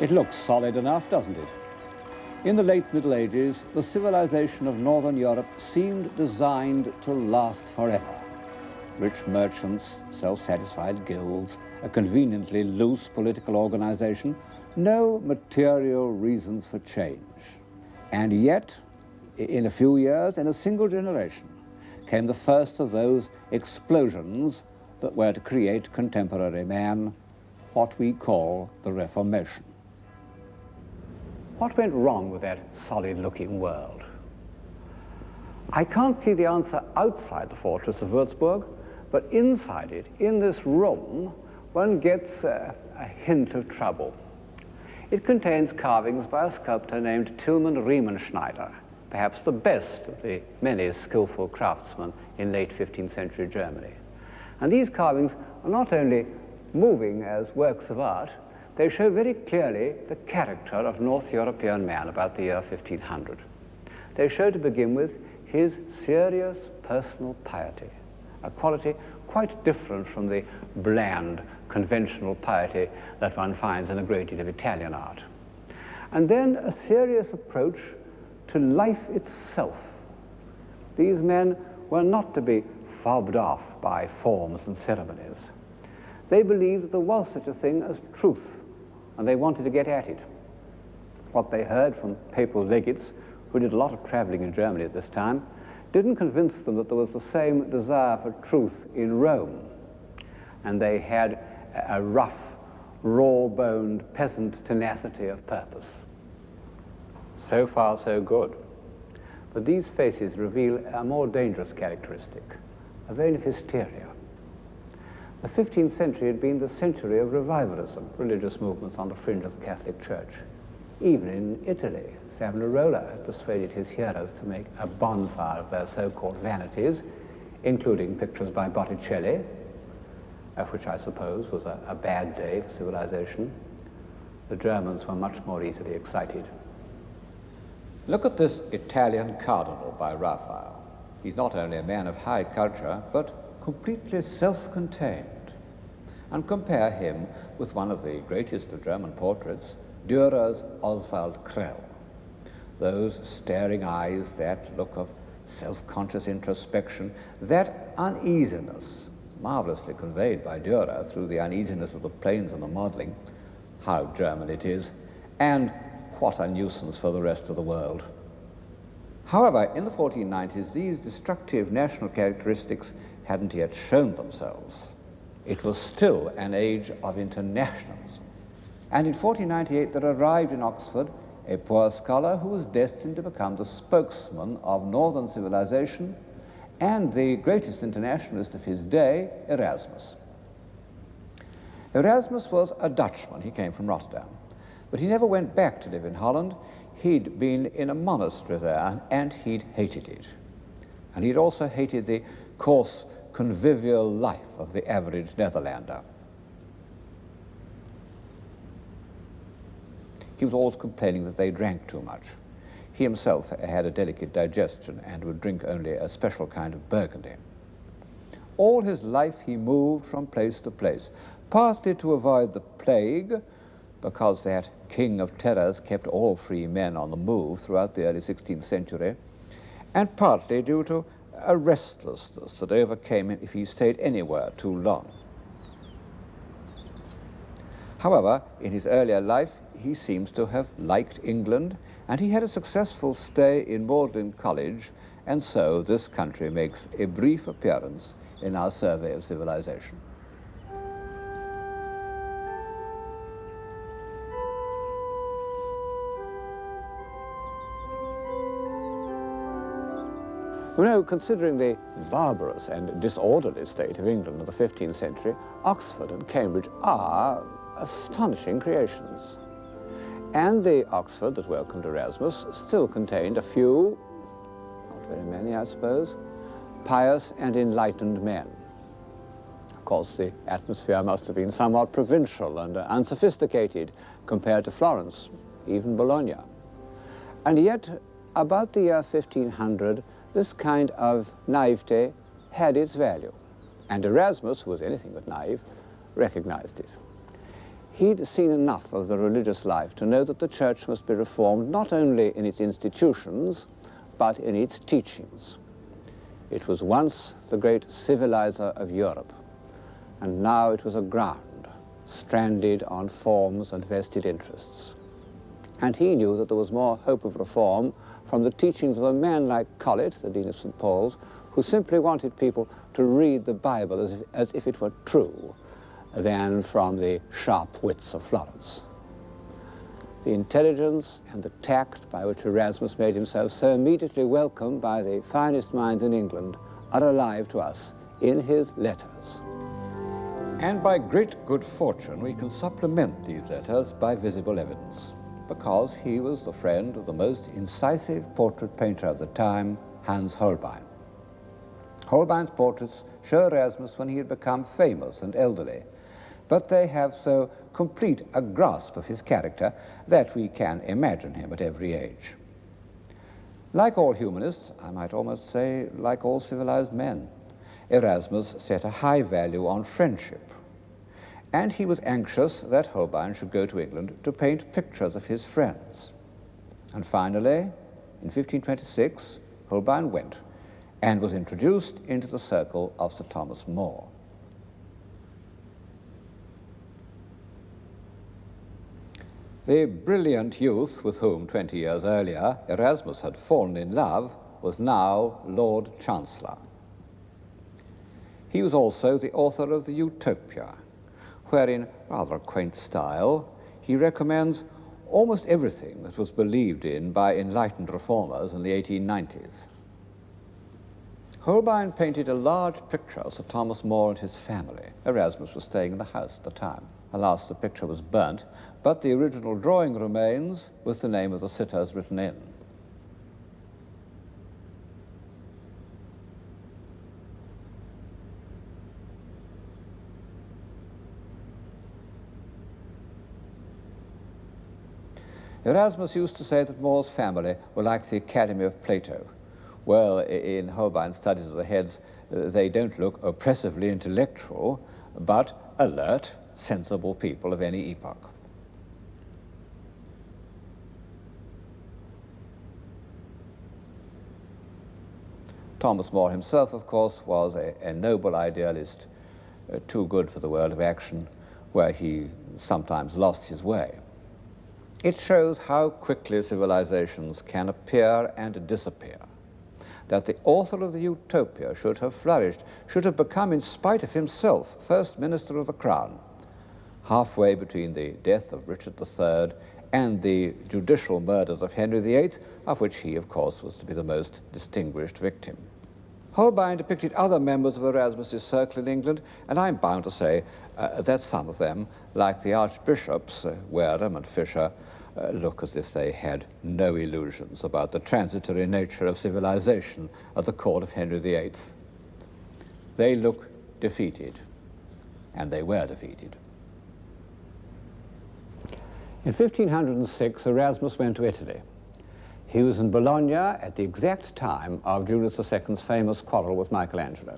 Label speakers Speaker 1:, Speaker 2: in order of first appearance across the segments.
Speaker 1: It looks solid enough, doesn't it? In the late Middle Ages, the civilization of Northern Europe seemed designed to last forever. Rich merchants, self-satisfied guilds, a conveniently loose political organization, no material reasons for change. And yet, in a few years, in a single generation, came the first of those explosions that were to create contemporary man, what we call the Reformation. What went wrong with that solid-looking world? I can't see the answer outside the fortress of Würzburg, but inside it, in this room, one gets a hint of trouble. It contains carvings by a sculptor named Tilman Riemenschneider, perhaps the best of the many skillful craftsmen in late 15th century Germany. And these carvings are not only moving as works of art, they show very clearly the character of North European man about the year 1500. They show, to begin with, his serious personal piety, a quality quite different from the bland, conventional piety that one finds in a great deal of Italian art. And then a serious approach to life itself. These men were not to be fobbed off by forms and ceremonies. They believed that there was such a thing as truth, and they wanted to get at it. What they heard from papal legates, who did a lot of traveling in Germany at this time, didn't convince them that there was the same desire for truth in Rome. And they had a rough, raw-boned peasant tenacity of purpose. So far, so good. But these faces reveal a more dangerous characteristic, a vein of hysteria. The 15th century had been the century of revivalism, religious movements on the fringe of the Catholic Church. Even in Italy, Savonarola had persuaded his hearers to make a bonfire of their so-called vanities, including pictures by Botticelli, which I suppose was a bad day for civilization. The Germans were much more easily excited. Look at this Italian cardinal by Raphael. He's not only a man of high culture, but completely self-contained. And compare him with one of the greatest of German portraits, Dürer's Oswald Krell. Those staring eyes, that look of self-conscious introspection, that uneasiness, marvelously conveyed by Dürer through the uneasiness of the planes and the modeling. How German it is, and what a nuisance for the rest of the world. However, in the 1490s, these destructive national characteristics hadn't yet shown themselves. It was still an age of internationalism. And in 1498, there arrived in Oxford a poor scholar who was destined to become the spokesman of northern civilization and the greatest internationalist of his day, Erasmus. Erasmus was a Dutchman. He came from Rotterdam. But he never went back to live in Holland. He'd been in a monastery there, and he'd hated it. And he'd also hated the coarse, convivial life of the average Netherlander. He was always complaining that they drank too much. He himself had a delicate digestion and would drink only a special kind of Burgundy. All his life he moved from place to place, partly to avoid the plague, because that king of terrors kept all free men on the move throughout the early 16th century, and partly due to a restlessness that overcame him if he stayed anywhere too long. However, in his earlier life, he seems to have liked England, and he had a successful stay in Magdalen College, and so this country makes a brief appearance in our survey of civilization. You know, considering the barbarous and disorderly state of England of the 15th century, Oxford and Cambridge are astonishing creations. And the Oxford that welcomed Erasmus still contained a few, not very many I suppose, pious and enlightened men. Of course, the atmosphere must have been somewhat provincial and unsophisticated compared to Florence, even Bologna. And yet, about the year 1500, this kind of naivete had its value, and Erasmus, who was anything but naive, recognized it. He'd seen enough of the religious life to know that the church must be reformed not only in its institutions, but in its teachings. It was once the great civilizer of Europe, and now it was aground, stranded on forms and vested interests. And he knew that there was more hope of reform from the teachings of a man like Colet, the Dean of St. Paul's, who simply wanted people to read the Bible as if it were true, than from the sharp wits of Florence. The intelligence and the tact by which Erasmus made himself so immediately welcome by the finest minds in England are alive to us in his letters. And by great good fortune we can supplement these letters by visible evidence, because he was the friend of the most incisive portrait painter of the time, Hans Holbein. Holbein's portraits show Erasmus when he had become famous and elderly, but they have so complete a grasp of his character that we can imagine him at every age. Like all humanists, I might almost say like all civilized men, Erasmus set a high value on friendship, and he was anxious that Holbein should go to England to paint pictures of his friends. And finally, in 1526, Holbein went and was introduced into the circle of Sir Thomas More. The brilliant youth with whom 20 years earlier Erasmus had fallen in love was now Lord Chancellor. He was also the author of the Utopia, where in rather a quaint style he recommends almost everything that was believed in by enlightened reformers in the 1890s. Holbein painted a large picture of Sir Thomas More and his family. Erasmus was staying in the house at the time. Alas, the picture was burnt, but the original drawing remains with the name of the sitters written in. Erasmus used to say that More's family were like the Academy of Plato. Well, in Holbein's studies of the heads, they don't look oppressively intellectual, but alert, sensible people of any epoch. Thomas More himself, of course, was a noble idealist, too good for the world of action, where he sometimes lost his way. It shows how quickly civilizations can appear and disappear, that the author of the Utopia should have flourished, should have become, in spite of himself, First Minister of the Crown, halfway between the death of Richard III and the judicial murders of Henry VIII, of which he, of course, was to be the most distinguished victim. Holbein depicted other members of Erasmus's circle in England, and I'm bound to say that some of them, like the archbishops, Wareham and Fisher, look as if they had no illusions about the transitory nature of civilization at the court of Henry VIII. They look defeated, and they were defeated. In 1506, Erasmus went to Italy. He was in Bologna at the exact time of Julius II's famous quarrel with Michelangelo.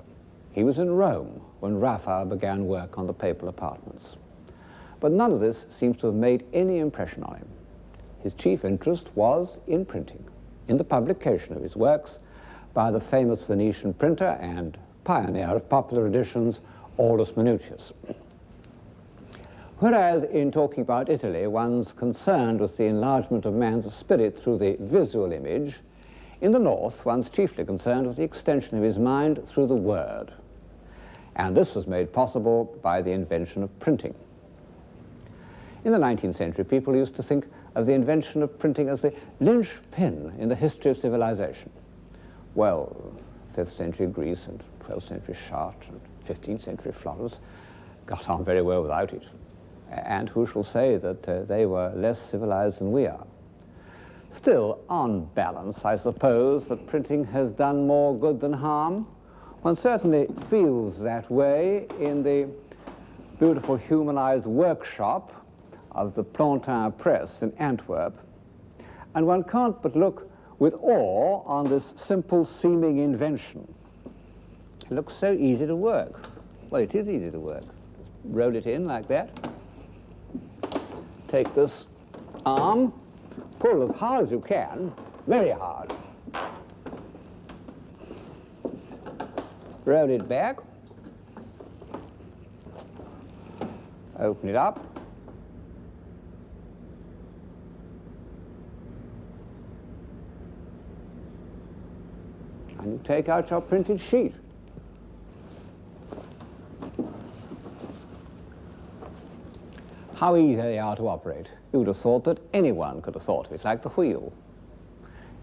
Speaker 1: He was in Rome when Raphael began work on the papal apartments. But none of this seems to have made any impression on him. His chief interest was in printing, in the publication of his works by the famous Venetian printer and pioneer of popular editions, Aulus Manutius. Whereas in talking about Italy, one's concerned with the enlargement of man's spirit through the visual image, in the north, one's chiefly concerned with the extension of his mind through the word. And this was made possible by the invention of printing. In the 19th century, people used to think of the invention of printing as the linchpin in the history of civilization. Well, 5th century Greece and 12th century Chartres and 15th century Florence got on very well without it. And who shall say that they were less civilized than we are? Still, on balance, I suppose that printing has done more good than harm. One certainly feels that way in the beautiful humanized workshop of the Plantin Press in Antwerp, and one can't but look with awe on this simple seeming invention. It looks so easy to work. Well, it is easy to work. Just roll it in like that, take this arm, pull as hard as you can, very hard. Roll it back, open it up, and you take out your printed sheet. How easy they are to operate. You would have thought that anyone could have thought of it, like the wheel.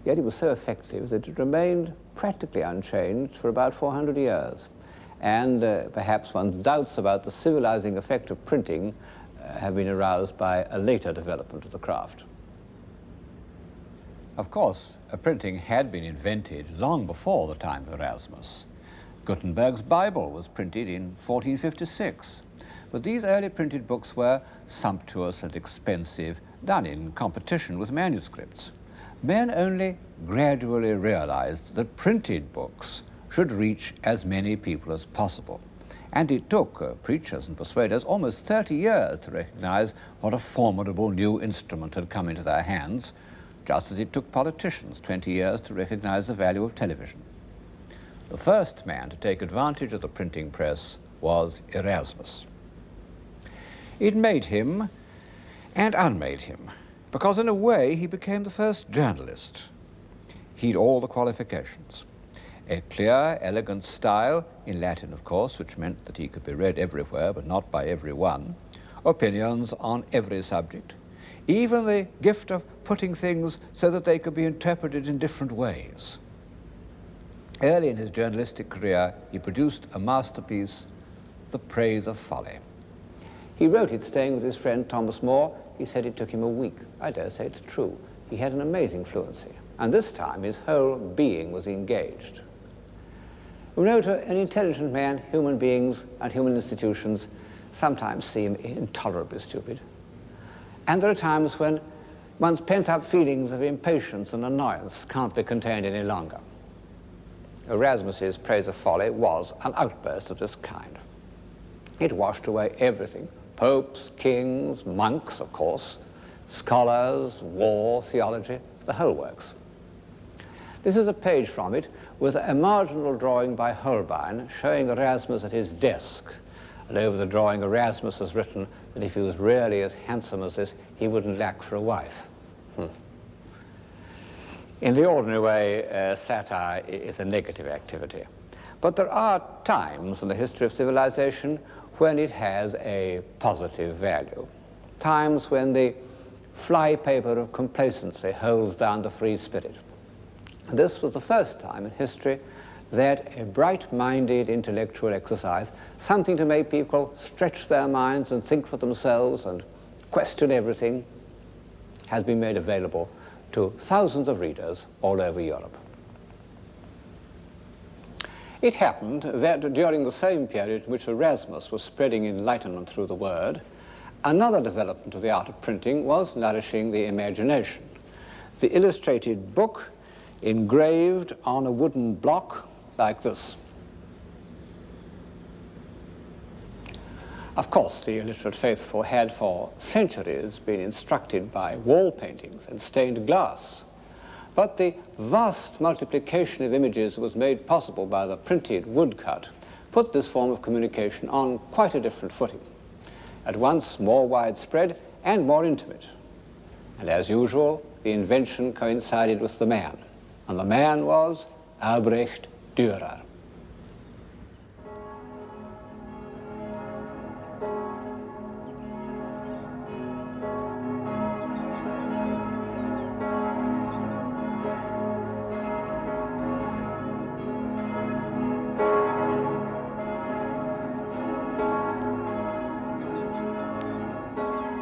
Speaker 1: Yet it was so effective that it remained practically unchanged for about 400 years. And perhaps one's doubts about the civilizing effect of printing have been aroused by a later development of the craft. Of course, printing had been invented long before the time of Erasmus. Gutenberg's Bible was printed in 1456. But these early printed books were sumptuous and expensive, done in competition with manuscripts. Men only gradually realized that printed books should reach as many people as possible. And it took preachers and persuaders almost 30 years to recognize what a formidable new instrument had come into their hands, just as it took politicians 20 years to recognize the value of television. The first man to take advantage of the printing press was Erasmus. It made him and unmade him, because in a way he became the first journalist. He'd all the qualifications. A clear, elegant style, in Latin of course, which meant that he could be read everywhere but not by everyone, opinions on every subject, even the gift of putting things so that they could be interpreted in different ways. Early in his journalistic career, he produced a masterpiece, The Praise of Folly. He wrote it staying with his friend Thomas More. He said it took him a week. I dare say it's true. He had an amazing fluency. And this time his whole being was engaged. We know to an intelligent man, human beings and human institutions sometimes seem intolerably stupid. And there are times when one's pent-up feelings of impatience and annoyance can't be contained any longer. Erasmus's Praise of Folly was an outburst of this kind. It washed away everything. Popes, kings, monks, of course, scholars, war, theology, the whole works. This is a page from it with a marginal drawing by Holbein showing Erasmus at his desk. And over the drawing, Erasmus has written that if he was really as handsome as this, he wouldn't lack for a wife. In the ordinary way, satire is a negative activity. But there are times in the history of civilization when it has a positive value. Times when the flypaper of complacency holds down the free spirit. And this was the first time in history that a bright-minded intellectual exercise, something to make people stretch their minds and think for themselves and question everything, has been made available to thousands of readers all over Europe. It happened that during the same period in which Erasmus was spreading enlightenment through the word, another development of the art of printing was nourishing the imagination. The illustrated book engraved on a wooden block like this. Of course, the illiterate faithful had for centuries been instructed by wall paintings and stained glass. But the vast multiplication of images that was made possible by the printed woodcut put this form of communication on quite a different footing, at once more widespread and more intimate. And as usual, the invention coincided with the man, and the man was Albrecht Dürer.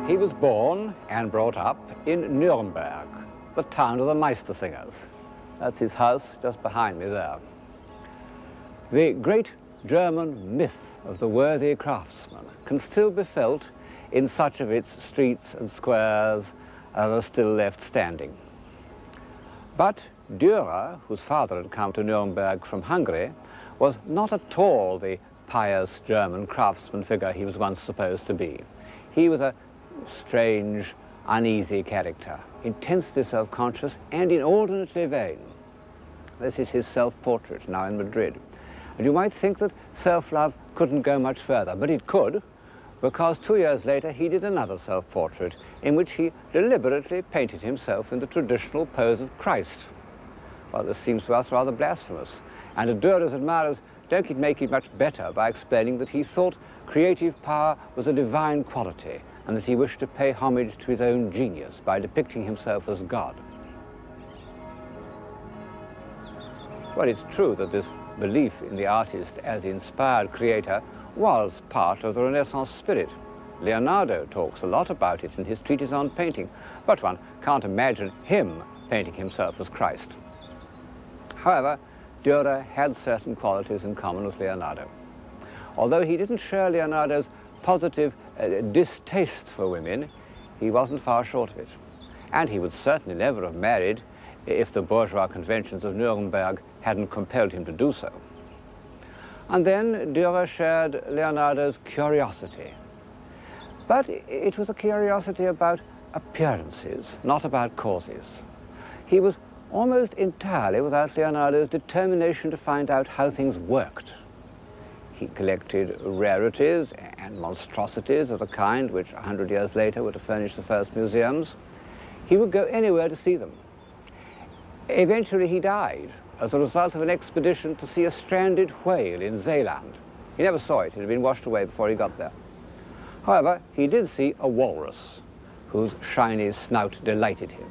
Speaker 1: He was born and brought up in Nuremberg, the town of the Meistersingers. That's his house just behind me there. The great German myth of the worthy craftsman can still be felt in such of its streets and squares as are still left standing. But Dürer, whose father had come to Nuremberg from Hungary, was not at all the pious German craftsman figure he was once supposed to be. He was a strange, uneasy character, intensely self-conscious and inordinately vain. This is his self-portrait now in Madrid. And you might think that self-love couldn't go much further, but it could, because 2 years later he did another self-portrait in which he deliberately painted himself in the traditional pose of Christ. Well, this seems to us rather blasphemous, and Dürer's admirers don't make it much better by explaining that he thought creative power was a divine quality and that he wished to pay homage to his own genius by depicting himself as God. Well, it's true that this belief in the artist as the inspired creator was part of the Renaissance spirit. Leonardo talks a lot about it in his treatise on painting, but one can't imagine him painting himself as Christ. However, Dürer had certain qualities in common with Leonardo. Although he didn't share Leonardo's positive distaste for women, he wasn't far short of it. And he would certainly never have married if the bourgeois conventions of Nuremberg hadn't compelled him to do so. And then Dürer shared Leonardo's curiosity. But it was a curiosity about appearances, not about causes. He was almost entirely without Leonardo's determination to find out how things worked. He collected rarities and monstrosities of the kind which 100 years later were to furnish the first museums. He would go anywhere to see them. Eventually he died as a result of an expedition to see a stranded whale in Zeeland. He never saw it. It had been washed away before he got there. However, he did see a walrus whose shiny snout delighted him.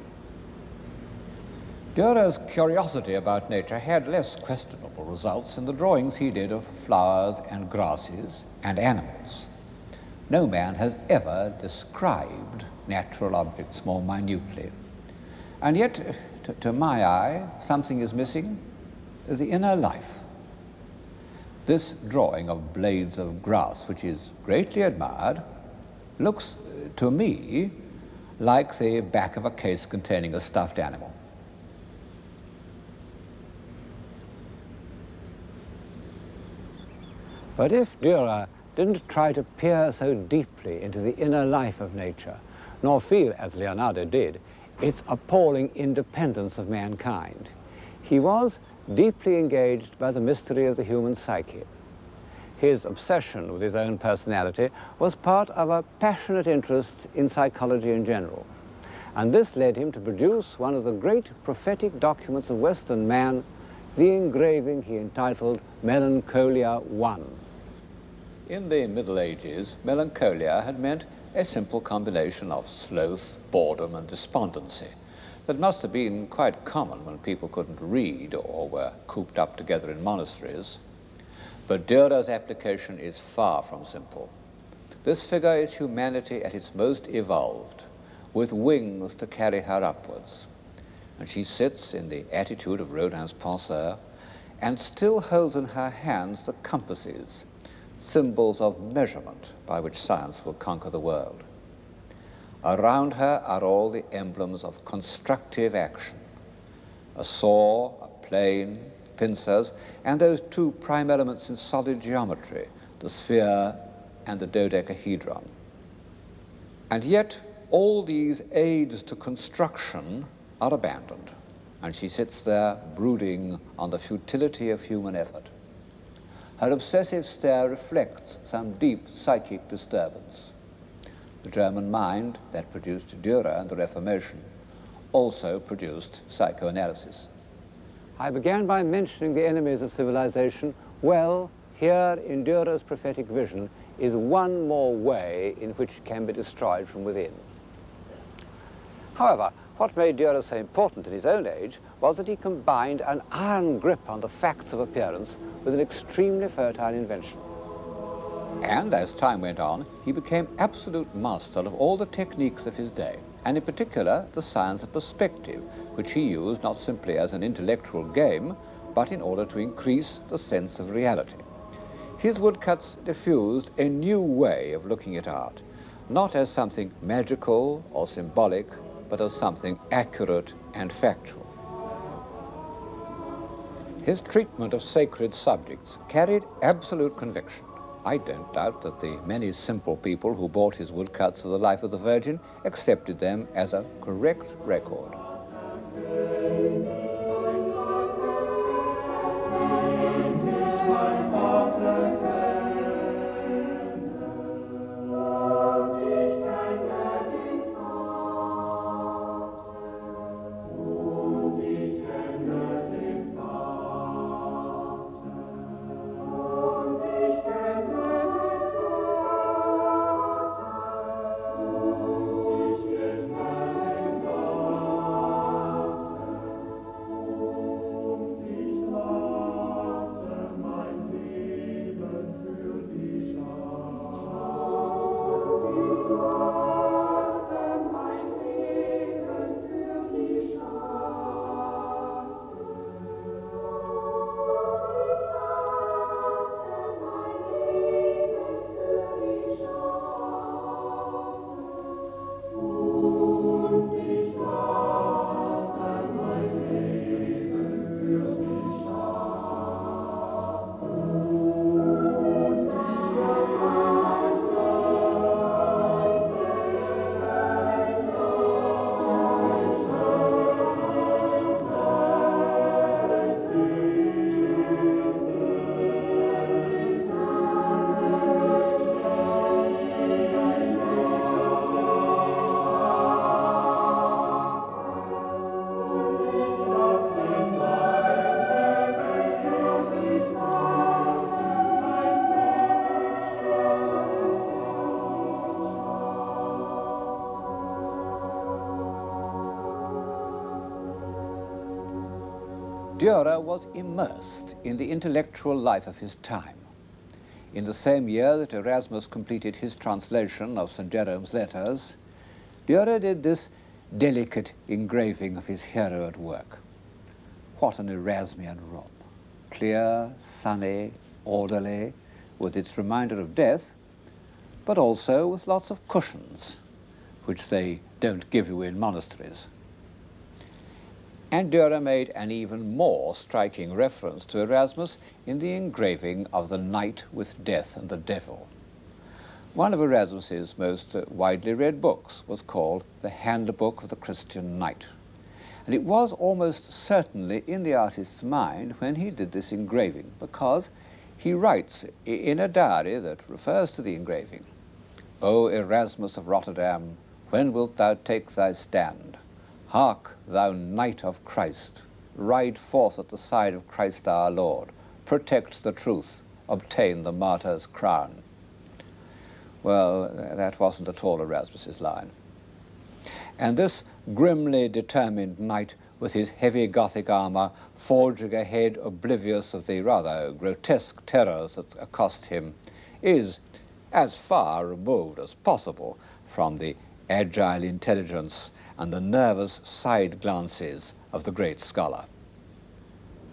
Speaker 1: Dürer's curiosity about nature had less questionable results in the drawings he did of flowers and grasses and animals. No man has ever described natural objects more minutely. And yet, to my eye, something is missing, the inner life. This drawing of blades of grass, which is greatly admired, looks to me like the back of a case containing a stuffed animal. But if Dürer didn't try to peer so deeply into the inner life of nature, nor feel, as Leonardo did, its appalling independence of mankind, he was deeply engaged by the mystery of the human psyche. His obsession with his own personality was part of a passionate interest in psychology in general. And this led him to produce one of the great prophetic documents of Western man, the engraving he entitled Melancholia I. In the Middle Ages, melancholia had meant a simple combination of sloth, boredom, and despondency that must have been quite common when people couldn't read or were cooped up together in monasteries. But Dürer's application is far from simple. This figure is humanity at its most evolved, with wings to carry her upwards. And she sits in the attitude of Rodin's penseur and still holds in her hands the compasses, symbols of measurement by which science will conquer the world. Around her are all the emblems of constructive action: a saw, a plane, pincers, and those two prime elements in solid geometry, the sphere and the dodecahedron. And yet, all these aids to construction are abandoned, and she sits there brooding on the futility of human effort. Her obsessive stare reflects some deep psychic disturbance. The German mind that produced Dürer and the Reformation also produced psychoanalysis. I began by mentioning the enemies of civilization. Well, here in Dürer's prophetic vision is one more way in which it can be destroyed from within. However, what made Dürer so important in his own age was that he combined an iron grip on the facts of appearance with an extremely fertile invention. And as time went on, he became absolute master of all the techniques of his day, and in particular the science of perspective, which he used not simply as an intellectual game, but in order to increase the sense of reality. His woodcuts diffused a new way of looking at art, not as something magical or symbolic, but as something accurate and factual. His treatment of sacred subjects carried absolute conviction. I don't doubt that the many simple people who bought his woodcuts of the life of the Virgin accepted them as a correct record. Dürer was immersed in the intellectual life of his time. In the same year that Erasmus completed his translation of St. Jerome's letters, Dürer did this delicate engraving of his hero at work. What an Erasmian room! Clear, sunny, orderly, with its reminder of death, but also with lots of cushions, which they don't give you in monasteries. And Dürer made an even more striking reference to Erasmus in the engraving of the Knight with Death and the Devil. One of Erasmus's most widely read books was called The Handbook of the Christian Knight. And it was almost certainly in the artist's mind when he did this engraving, because he writes in a diary that refers to the engraving, "O Erasmus of Rotterdam, when wilt thou take thy stand? Hark, thou Knight of Christ, ride forth at the side of Christ our Lord, protect the truth, obtain the martyr's crown." Well, that wasn't at all Erasmus's line. And this grimly determined knight with his heavy Gothic armour forging ahead oblivious of the rather grotesque terrors that accost him is as far removed as possible from the agile intelligence and the nervous side glances of the great scholar.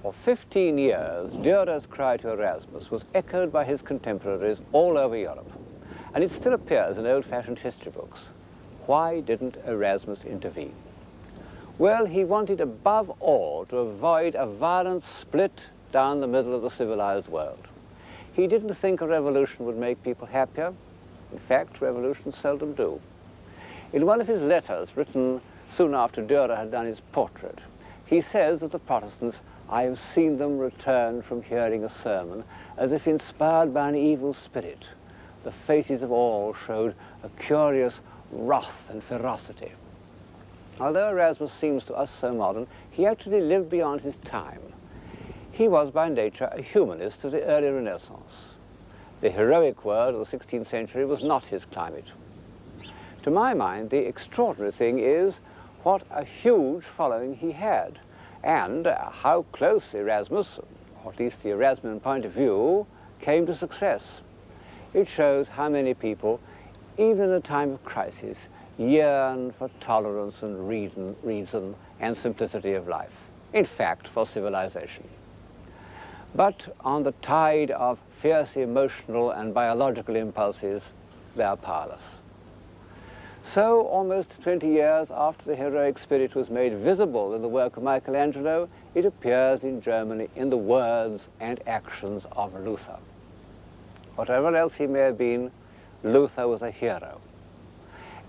Speaker 1: For 15 years, Dürer's cry to Erasmus was echoed by his contemporaries all over Europe, and it still appears in old-fashioned history books. Why didn't Erasmus intervene? Well, he wanted above all to avoid a violent split down the middle of the civilized world. He didn't think a revolution would make people happier. In fact, revolutions seldom do. In one of his letters, written soon after Dürer had done his portrait, he says of the Protestants, "I have seen them return from hearing a sermon as if inspired by an evil spirit. The faces of all showed a curious wrath and ferocity." Although Erasmus seems to us so modern, he actually lived beyond his time. He was by nature a humanist of the early Renaissance. The heroic world of the 16th century was not his climate. To my mind, the extraordinary thing is what a huge following he had, and how close Erasmus, or at least the Erasmian point of view, came to success. It shows how many people, even in a time of crisis, yearn for tolerance and reason and simplicity of life. In fact, for civilization. But on the tide of fierce emotional and biological impulses, they are powerless. So, almost 20 years after the heroic spirit was made visible in the work of Michelangelo, it appears in Germany in the words and actions of Luther. whatever else he may have been, Luther was a hero.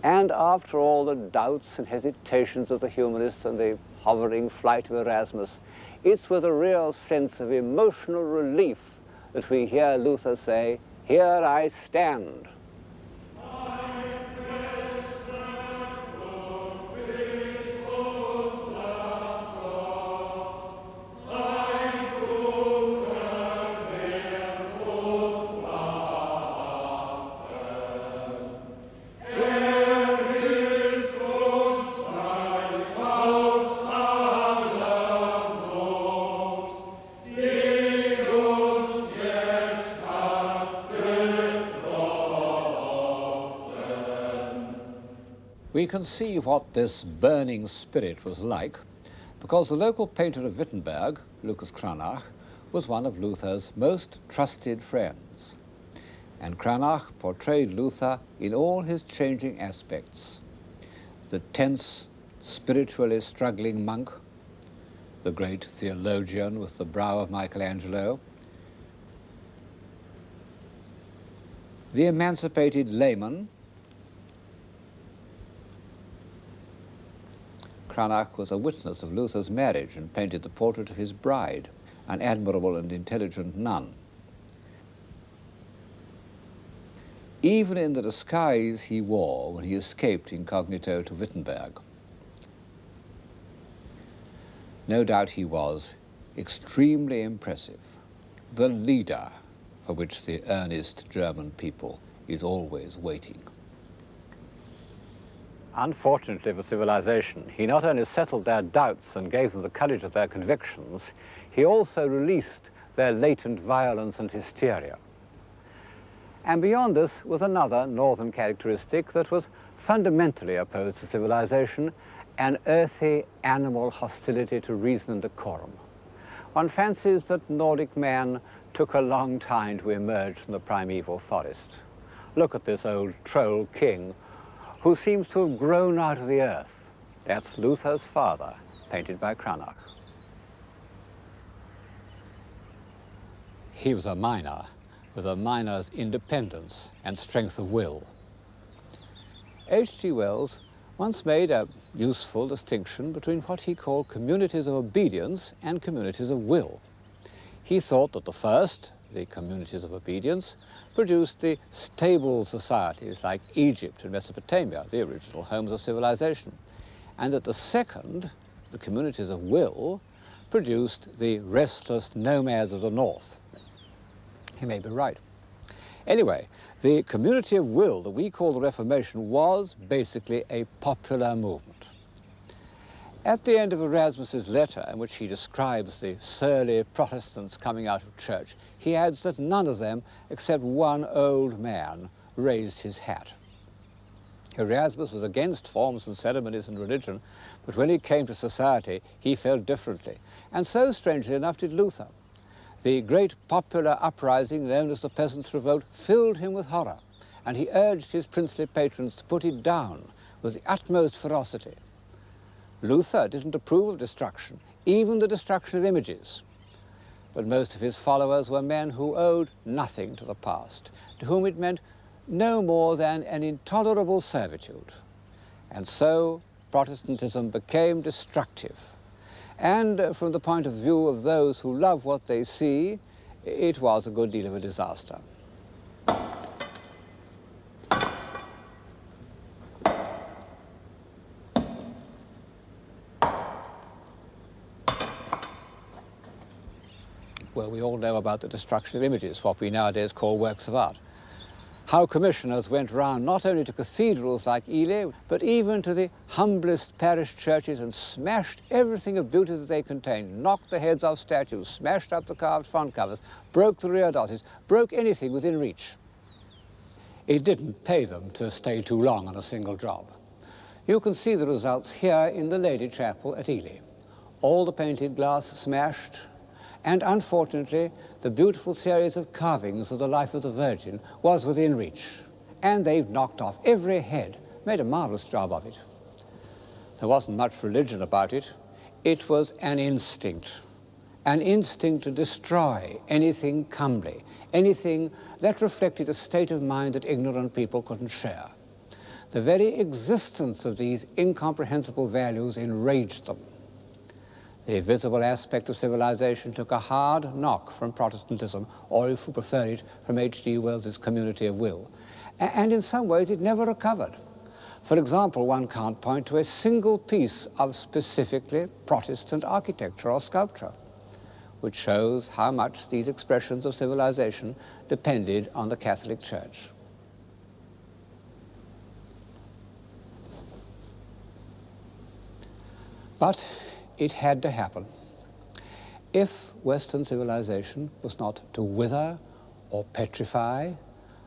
Speaker 1: And after all the doubts and hesitations of the humanists and the hovering flight of Erasmus, it's with a real sense of emotional relief that we hear Luther say, "Here I stand." We can see what this burning spirit was like because the local painter of Wittenberg, Lucas Cranach, was one of Luther's most trusted friends. And Cranach portrayed Luther in all his changing aspects. The tense, spiritually struggling monk, the great theologian with the brow of Michelangelo, the emancipated layman. Cranach was a witness of Luther's marriage and painted the portrait of his bride, an admirable and intelligent nun. Even in the disguise he wore when he escaped incognito to Wittenberg. No doubt he was extremely impressive, the leader for which the earnest German people is always waiting. Unfortunately for civilization, he not only settled their doubts and gave them the courage of their convictions, he also released their latent violence and hysteria. And beyond this was another northern characteristic that was fundamentally opposed to civilization, an earthy animal hostility to reason and decorum. One fancies that Nordic man took a long time to emerge from the primeval forest. Look at this old troll king who seems to have grown out of the earth. That's Luther's father, painted by Cranach. He was a miner, with a miner's independence and strength of will. H.G. Wells once made a useful distinction between what he called communities of obedience and communities of will. He thought that the first, the communities of obedience, produced the stable societies like Egypt and Mesopotamia, the original homes of civilization, and that the second, the communities of will, produced the restless nomads of the north. He may be right. Anyway, the community of will that we call the Reformation was basically a popular movement. At the end of Erasmus's letter, in which he describes the surly Protestants coming out of church, he adds that none of them, except one old man, raised his hat. Erasmus was against forms and ceremonies in religion, but when he came to society, he felt differently. And so, strangely enough, did Luther. The great popular uprising known as the Peasants' Revolt filled him with horror, and he urged his princely patrons to put it down with the utmost ferocity. Luther didn't approve of destruction, even the destruction of images. But most of his followers were men who owed nothing to the past, to whom it meant no more than an intolerable servitude. And so Protestantism became destructive. And from the point of view of those who love what they see, it was a good deal of a disaster. Well, we all know about the destruction of images, what we nowadays call works of art. How commissioners went round not only to cathedrals like Ely, but even to the humblest parish churches and smashed everything of beauty that they contained, knocked the heads off statues, smashed up the carved front covers, broke the rear dotties, broke anything within reach. It didn't pay them to stay too long on a single job. You can see the results here in the Lady Chapel at Ely. All the painted glass smashed, and unfortunately, the beautiful series of carvings of the life of the Virgin was within reach. And they've knocked off every head, made a marvelous job of it. There wasn't much religion about it. It was an instinct to destroy anything comely, anything that reflected a state of mind that ignorant people couldn't share. The very existence of these incomprehensible values enraged them. The visible aspect of civilization took a hard knock from Protestantism, or if you prefer it, from H.G. Wells's Community of Will. And in some ways it never recovered. For example, one can't point to a single piece of specifically Protestant architecture or sculpture, which shows how much these expressions of civilization depended on the Catholic Church. But it had to happen. If Western civilization was not to wither or petrify,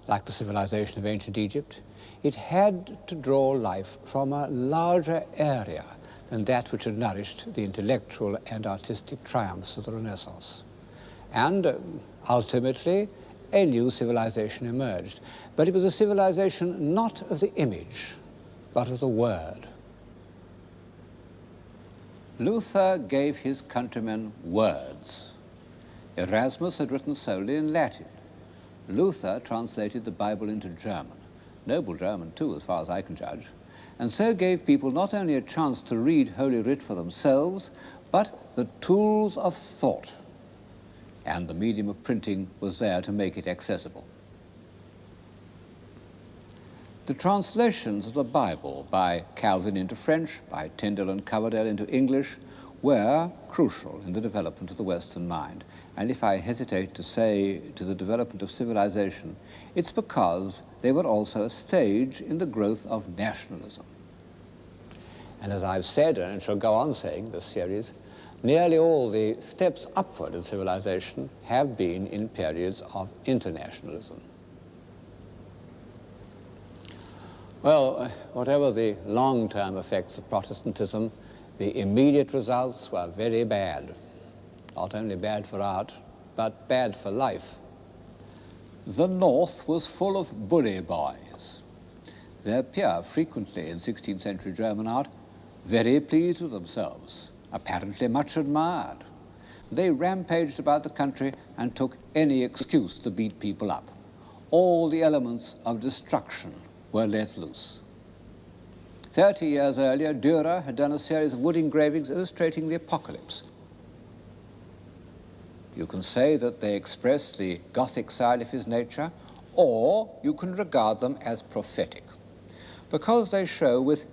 Speaker 1: like the civilization of ancient Egypt, it had to draw life from a larger area than that which had nourished the intellectual and artistic triumphs of the Renaissance. And ultimately, a new civilization emerged. But it was a civilization not of the image, but of the word. Luther gave his countrymen words. Erasmus had written solely in Latin. Luther translated the Bible into German, noble German too, as far as I can judge, and so gave people not only a chance to read Holy Writ for themselves, but the tools of thought. And the medium of printing was there to make it accessible. The translations of the Bible by Calvin into French, by Tyndale and Coverdale into English, were crucial in the development of the Western mind. And if I hesitate to say to the development of civilization, it's because they were also a stage in the growth of nationalism. And as I've said, and shall go on saying this series, nearly all the steps upward in civilization have been in periods of internationalism. Well, whatever the long-term effects of Protestantism, the immediate results were very bad. Not only bad for art, but bad for life. The North was full of bully boys. They appear frequently in 16th century German art, very pleased with themselves, apparently much admired. They rampaged about the country and took any excuse to beat people up. All the elements of destruction were let loose. 30 years earlier, Dürer had done a series of wood engravings illustrating the apocalypse. You can say that they express the Gothic side of his nature, or you can regard them as prophetic, because they show with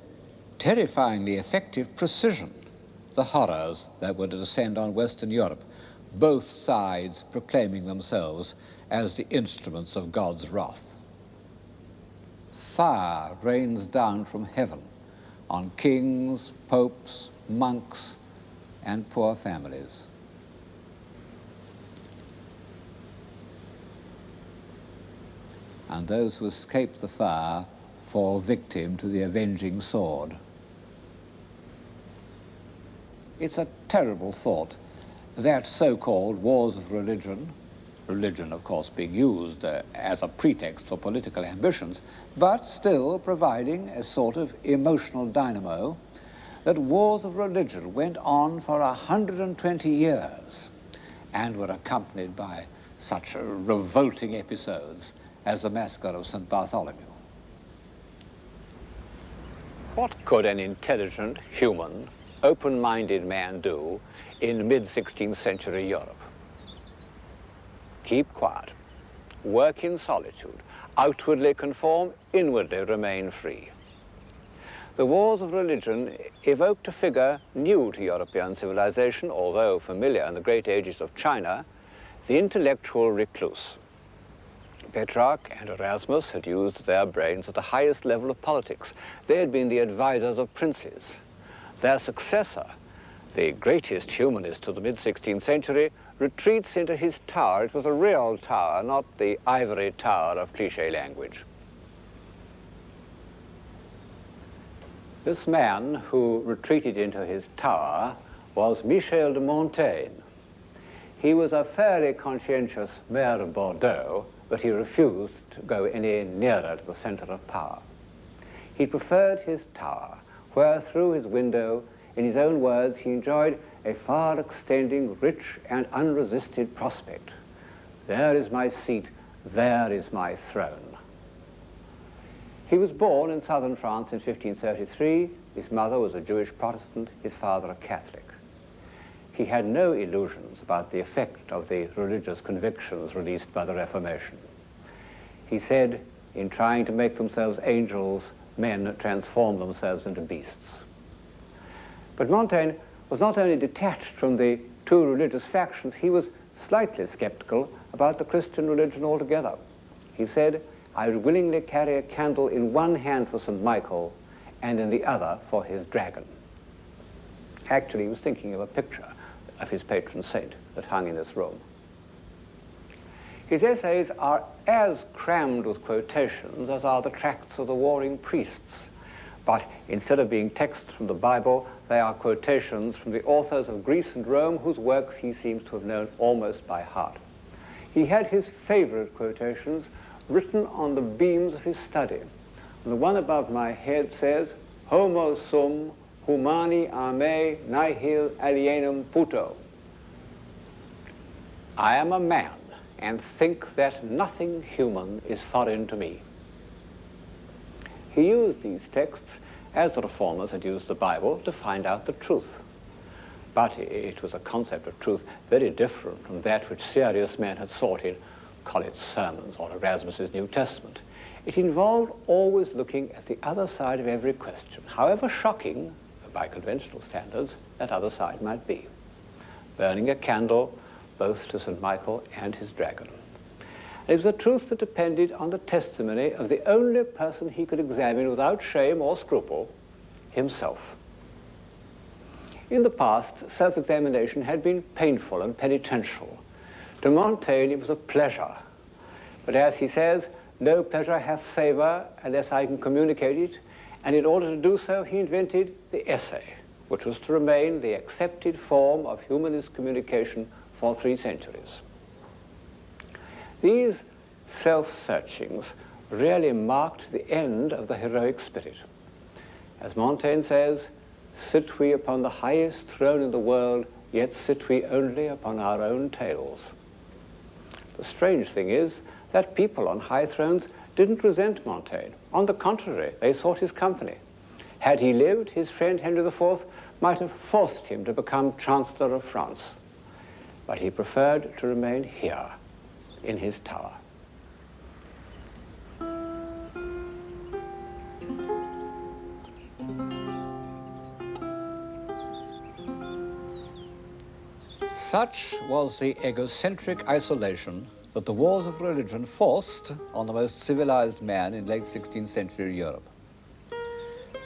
Speaker 1: terrifyingly effective precision the horrors that were to descend on Western Europe, both sides proclaiming themselves as the instruments of God's wrath. Fire rains down from heaven on kings, popes, monks, and poor families. And those who escape the fire fall victim to the avenging sword. It's a terrible thought that so-called wars of religion, religion of course being used as a pretext for political ambitions, but still providing a sort of emotional dynamo, that wars of religion went on for 120 years and were accompanied by such revolting episodes as the massacre of St. Bartholomew. What could an intelligent, human, open-minded man do in mid-16th century Europe? Keep quiet, work in solitude, outwardly conform, inwardly remain free. The wars of religion evoked a figure new to European civilization, although familiar in the great ages of China, the intellectual recluse. Petrarch and Erasmus had used their brains at the highest level of politics. They had been the advisors of princes. Their successor, the greatest humanist of the mid-16th century, retreats into his tower. It was a real tower, not the ivory tower of cliché language. This man who retreated into his tower was Michel de Montaigne. He was a fairly conscientious mayor of Bordeaux, but he refused to go any nearer to the center of power. He preferred his tower, where through his window, in his own words, he enjoyed a far-extending, rich and unresisted prospect. There is my seat, there is my throne. He was born in southern France in 1533. His mother was a Jewish Protestant, his father a Catholic. He had no illusions about the effect of the religious convictions released by the Reformation. He said, in trying to make themselves angels, men transform themselves into beasts. But Montaigne was not only detached from the two religious factions, he was slightly skeptical about the Christian religion altogether. He said, I would willingly carry a candle in one hand for St. Michael and in the other for his dragon. Actually, he was thinking of a picture of his patron saint that hung in this room. His essays are as crammed with quotations as are the tracts of the warring priests. But instead of being texts from the Bible, they are quotations from the authors of Greece and Rome, whose works he seems to have known almost by heart. He had his favorite quotations written on the beams of his study. And the one above my head says, Homo sum humani a me nihil alienum puto. I am a man, and think that nothing human is foreign to me. He used these texts, as the Reformers had used the Bible, to find out the truth. But it was a concept of truth very different from that which serious men had sought in Collett's sermons or Erasmus's New Testament. It involved always looking at the other side of every question, however shocking, by conventional standards, that other side might be. Burning a candle both to St. Michael and his dragon. And it was a truth that depended on the testimony of the only person he could examine without shame or scruple, himself. In the past, self-examination had been painful and penitential. To Montaigne, it was a pleasure. But as he says, no pleasure hath savour unless I can communicate it, and in order to do so, he invented the essay, which was to remain the accepted form of humanist communication for 3 centuries. These self-searchings really marked the end of the heroic spirit. As Montaigne says, sit we upon the highest throne in the world, yet sit we only upon our own tails. The strange thing is that people on high thrones didn't resent Montaigne. On the contrary, they sought his company. Had he lived, his friend Henry IV might have forced him to become Chancellor of France. But he preferred to remain here, in his tower. Such was the egocentric isolation that the wars of religion forced on the most civilized man in late 16th century Europe.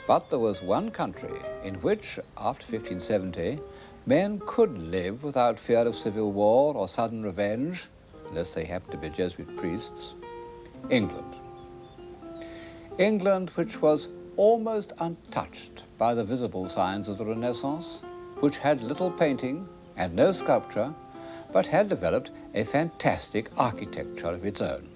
Speaker 1: But there was one country in which, after 1570, men could live without fear of civil war or sudden revenge, unless they happened to be Jesuit priests: England. England, which was almost untouched by the visible signs of the Renaissance, which had little painting and no sculpture, but had developed a fantastic architecture of its own.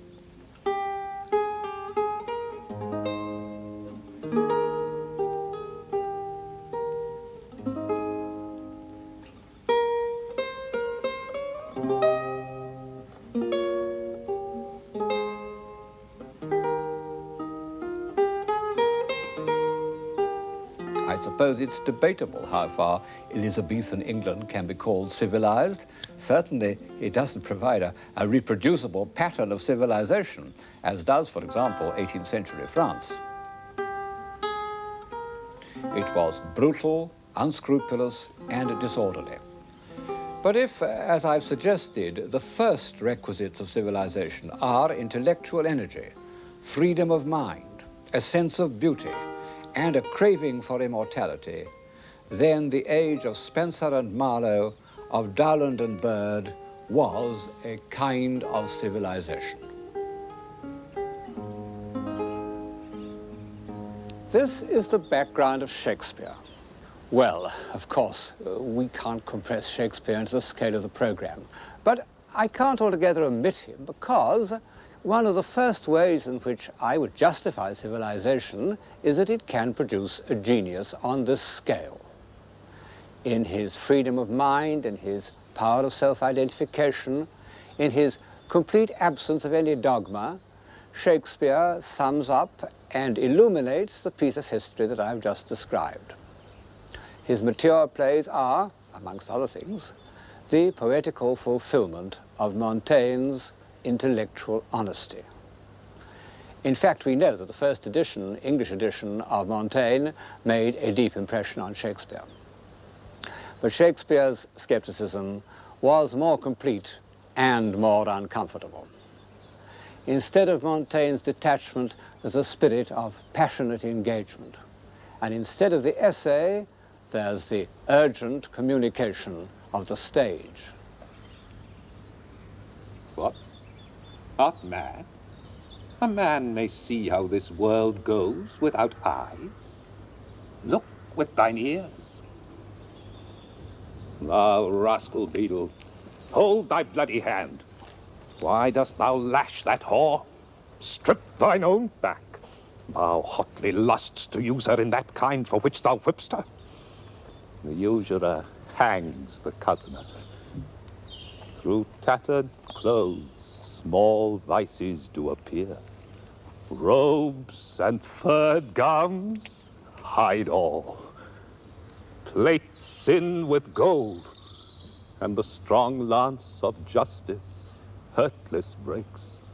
Speaker 1: I suppose it's debatable how far Elizabethan England can be called civilized. Certainly, it doesn't provide a reproducible pattern of civilization, as does, for example, 18th century France. It was brutal, unscrupulous, and disorderly. But if, as I've suggested, the first requisites of civilization are intellectual energy, freedom of mind, a sense of beauty, and a craving for immortality, then the age of Spencer and Marlowe, of Dowland and Bird, was a kind of civilization. This is the background of Shakespeare. Well, of course, we can't compress Shakespeare into the scale of the program, but I can't altogether omit him because one of the first ways in which I would justify civilization is that it can produce a genius on this scale. In his freedom of mind, in his power of self-identification, in his complete absence of any dogma, Shakespeare sums up and illuminates the piece of history that I've just described. His mature plays are, amongst other things, the poetical fulfillment of Montaigne's intellectual honesty. In fact, we know that the first edition, English edition of Montaigne made a deep impression on Shakespeare. But Shakespeare's skepticism was more complete and more uncomfortable. Instead of Montaigne's detachment, there's a spirit of passionate engagement. And instead of the essay, there's the urgent communication of the stage.
Speaker 2: What? Art mad? A man may see how this world goes without eyes. Look with thine ears. Thou rascal beadle, hold thy bloody hand. Why dost thou lash that whore? Strip thine own back. Thou hotly lusts to use her in that kind for which thou whipst her. The usurer hangs the cozener. Through tattered clothes, small vices do appear. Robes and furred gowns hide all. Plate sin with gold, and the strong lance of justice hurtless breaks.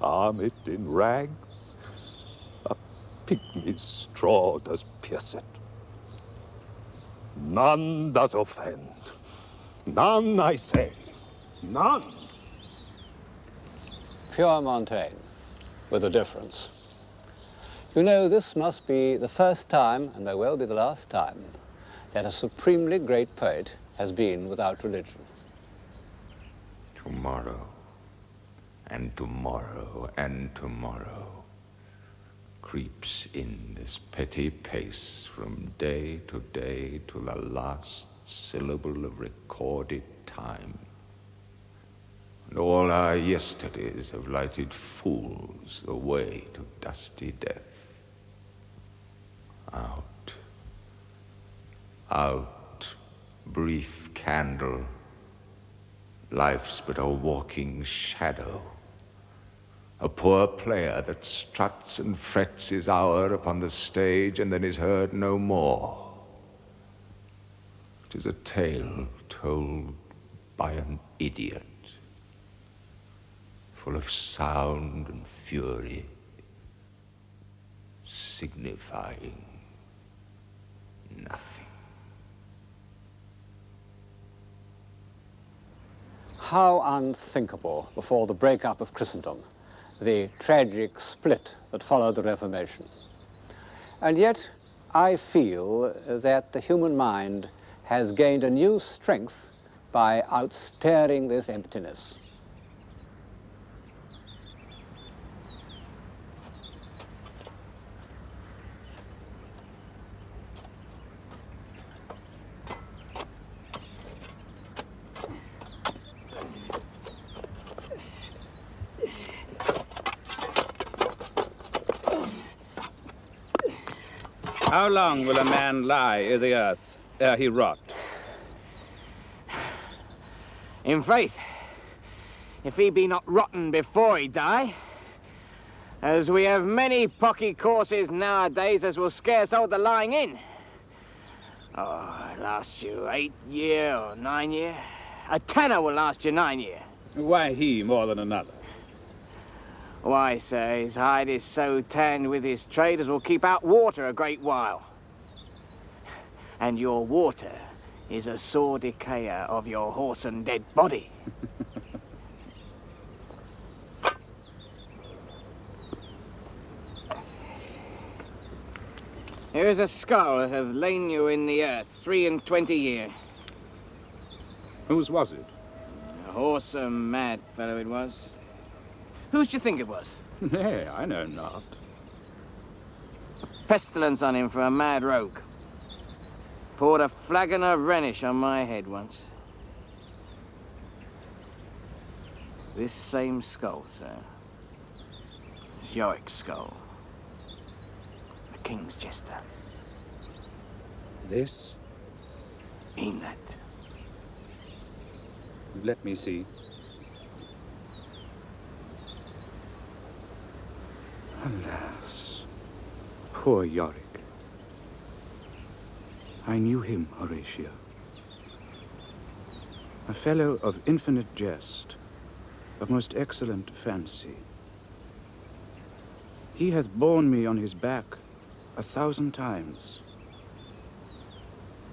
Speaker 2: Arm it in rags, a pygmy's straw does pierce it. None does offend. None, I say. None.
Speaker 1: Pure Montaigne, with a difference. You know, this must be the first time, and there will be the last time, that a supremely great poet has been without religion.
Speaker 3: Tomorrow, and tomorrow, and tomorrow creeps in this petty pace from day to day to the last syllable of recorded time. And all our yesterdays have lighted fools the way to dusty death. Out, out, brief candle, life's but a walking shadow. A poor player that struts and frets his hour upon the stage and then is heard no more. It is a tale told by an idiot, full of sound and fury, signifying nothing.
Speaker 1: How unthinkable before the breakup of Christendom, the tragic split that followed the Reformation. And yet, I feel that the human mind has gained a new strength by outstaring this emptiness.
Speaker 4: How long will a man lie i' the earth ere he rot?
Speaker 5: In faith, if he be not rotten before he die, as we have many pocky courses nowadays as will scarce hold the lying in. Oh, last you 8 year or 9 year. A tenner will last you 9 year.
Speaker 4: Why he more than another?
Speaker 5: Why, sir, his hide is so tanned with his trade as will keep out water a great while. And your water is a sore decayer of your horse and dead body. Here is a skull that hath lain you in the earth 23 year.
Speaker 4: Whose was it?
Speaker 5: A whoresome mad fellow it was. Whose do you think it was?
Speaker 4: Nay, I know not.
Speaker 5: Pestilence on him for a mad rogue. Poured a flagon of Rhenish on my head once. This same skull, sir. Yorick's skull. The king's jester.
Speaker 4: This?
Speaker 5: Mean that.
Speaker 4: Let me see.
Speaker 6: Alas, poor Yorick. I knew him, Horatio. A fellow of infinite jest, of most excellent fancy. He hath borne me on his back 1,000 times.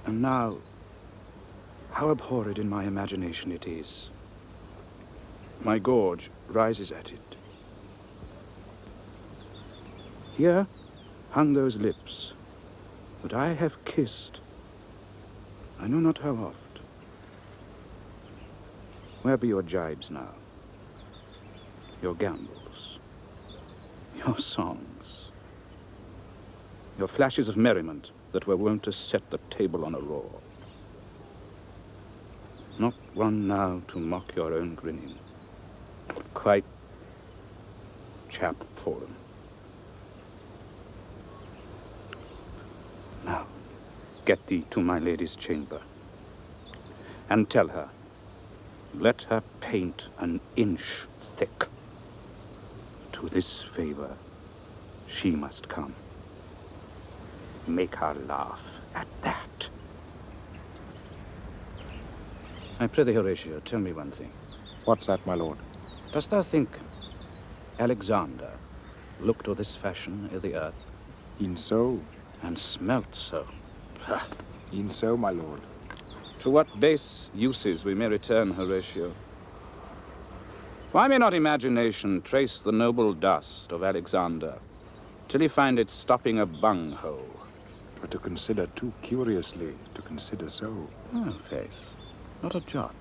Speaker 6: And now, how abhorred in my imagination it is. My gorge rises at it. Here hung those lips that I have kissed, I know not how oft. Where be your jibes now? Your gambols? Your songs? Your flashes of merriment that were wont to set the table on a roar? Not one now to mock your own grinning. Quite chap fallen. Now, get thee to my lady's chamber, and tell her, let her paint an inch thick. To this favor, she must come. Make her laugh at that. I prithee, Horatio, tell me one thing.
Speaker 2: What's that, my lord?
Speaker 6: Dost thou think Alexander looked to this fashion i' the earth?
Speaker 2: E'en so.
Speaker 6: And smelt so. Ha!
Speaker 2: E'en so, my lord.
Speaker 6: To what base uses we may return, Horatio. Why may not imagination trace the noble dust of Alexander till he find it stopping a bunghole?
Speaker 2: But to consider too curiously, to consider so.
Speaker 6: Oh, faith, not a jot,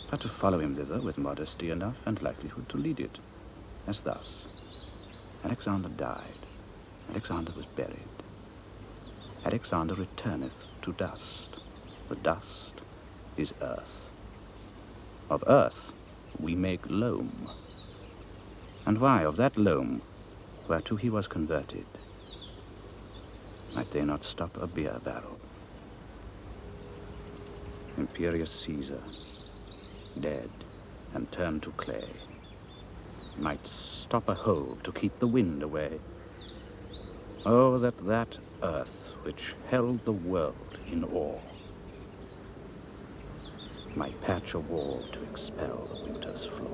Speaker 6: but to follow him thither with modesty enough and likelihood to lead it. As thus, Alexander died, Alexander was buried. Alexander returneth to dust. The dust is earth. Of earth we make loam. And why of that loam, whereto he was converted, might they not stop a beer barrel? Imperious Caesar, dead and turned to clay, might stop a hole to keep the wind away. Oh, that that earth which held the world in awe might patch a wall to expel the winter's flaw.